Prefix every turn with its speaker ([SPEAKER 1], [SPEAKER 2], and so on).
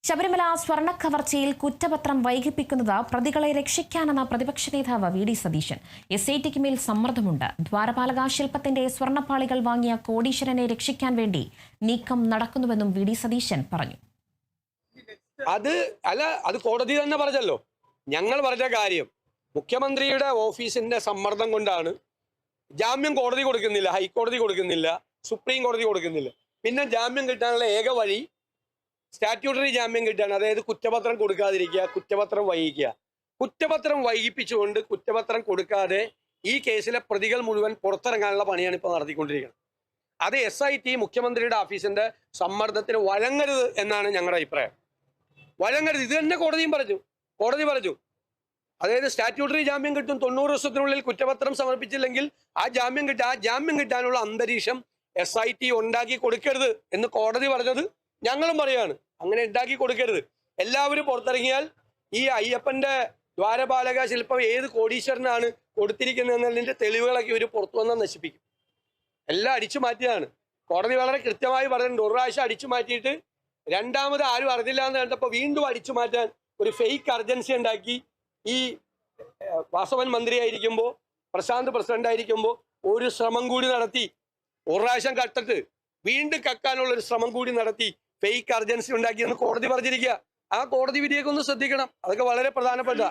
[SPEAKER 1] ശബരിമല സ്വർണ്ണക്കവർച്ചയിൽ കുറ്റപത്രം വൈകിപ്പിക്കുന്നത് പ്രതികളെ രക്ഷിക്കാനെന്ന പ്രതിപക്ഷ നേതാവ് വി ഡി സതീശൻ. SITക്ക് മേൽ സമ്മർദ്ദമുണ്ട്. ദ്വാരപാലക ശില്പത്തിന്റെ സ്വർണ്ണപ്പാളികൾ വാങ്ങിയ കോടീശ്വരനെ രക്ഷിക്കാൻ വേണ്ടി നീക്കം നടക്കുന്നുവെന്നും വി ഡി സതീശൻ പറഞ്ഞു.
[SPEAKER 2] അത് കോടതി തന്നെ പറഞ്ഞല്ലോ. ഞങ്ങൾ പറഞ്ഞ കാര്യം മുഖ്യമന്ത്രിയുടെ ഓഫീസിന്റെ സമ്മർദ്ദം കൊണ്ടാണ് ജാമ്യം കോടതി കൊടുക്കുന്നില്ല, ഹൈക്കോടതി കൊടുക്കുന്നില്ല, സുപ്രീം കോടതി കൊടുക്കുന്നില്ല. പിന്നെ ജാമ്യം കിട്ടാനുള്ള ഏക വഴി സ്റ്റാറ്റ്യൂട്ടറി ജാമ്യം കിട്ടാണ്. അതായത് കുറ്റപത്രം കൊടുക്കാതിരിക്കുക, കുറ്റപത്രം വൈകിക്കുക. കുറ്റപത്രം വൈകിപ്പിച്ചുകൊണ്ട് കുറ്റപത്രം കൊടുക്കാതെ ഈ കേസിലെ പ്രതികൾ മുഴുവൻ പുറത്തിറങ്ങാനുള്ള പണിയാണ് ഇപ്പോൾ നടത്തിക്കൊണ്ടിരിക്കുന്നത്. അത് SIT മുഖ്യമന്ത്രിയുടെ ഓഫീസിന്റെ സമ്മർദ്ദത്തിന് വഴങ്ങരുത് എന്നാണ് ഞങ്ങളുടെ അഭിപ്രായം. വഴങ്ങരുത്. ഇത് തന്നെ കോടതി പറഞ്ഞു. അതായത് സ്റ്റാറ്റ്യൂട്ടറി ജാമ്യം കിട്ടും, 90 ദിവസത്തിനുള്ളിൽ കുറ്റപത്രം സമർപ്പിച്ചില്ലെങ്കിൽ ആ ജാമ്യം കിട്ടാനുള്ള അന്തരീക്ഷം SIT ഉണ്ടാക്കി കൊടുക്കരുത് എന്ന് കോടതി പറഞ്ഞത് ഞങ്ങളും പറയാണ്. അങ്ങനെ ഉണ്ടാക്കി കൊടുക്കരുത്. എല്ലാവരും പുറത്തിറങ്ങിയാൽ ഈ അയ്യപ്പന്റെ ദ്വാരപാലക ശില്പം ഏത് കോടീശ്വരനാണ് കൊടുത്തിരിക്കുന്നത് എന്നതിന്റെ തെളിവുകളൊക്കെ ഇവർ പുറത്തു വന്നാൽ നശിപ്പിക്കും. എല്ലാം അടിച്ചു മാറ്റിയതാണ്. കോടതി വളരെ കൃത്യമായി പറഞ്ഞിട്ടുണ്ട്. ഒരു പ്രാവശ്യം അടിച്ചു മാറ്റിയിട്ട് രണ്ടാമത് ആരും അറിഞ്ഞില്ല എന്ന് കണ്ടപ്പോൾ വീണ്ടും അടിച്ചു മാറ്റാൻ ഒരു ഫേക്ക് അർജൻസി ഉണ്ടാക്കി. ഈ വാസവൻ മന്ത്രിയായിരിക്കുമ്പോൾ, പ്രശാന്ത് പ്രസിഡന്റ് ആയിരിക്കുമ്പോൾ ഒരു ശ്രമം കൂടി നടത്തി. ഒരു പ്രാവശ്യം കട്ടിട്ട് വീണ്ടും കക്കാനുള്ള ഒരു ശ്രമം കൂടി നടത്തി ഫേക്ക് അർജൻസി ഉണ്ടാക്കിയെന്ന് കോടതി പറഞ്ഞിരിക്കുക. ആ കോടതി വിധിയൊക്കെ ഒന്ന് ശ്രദ്ധിക്കണം. അതൊക്കെ വളരെ പ്രധാനപ്പെട്ട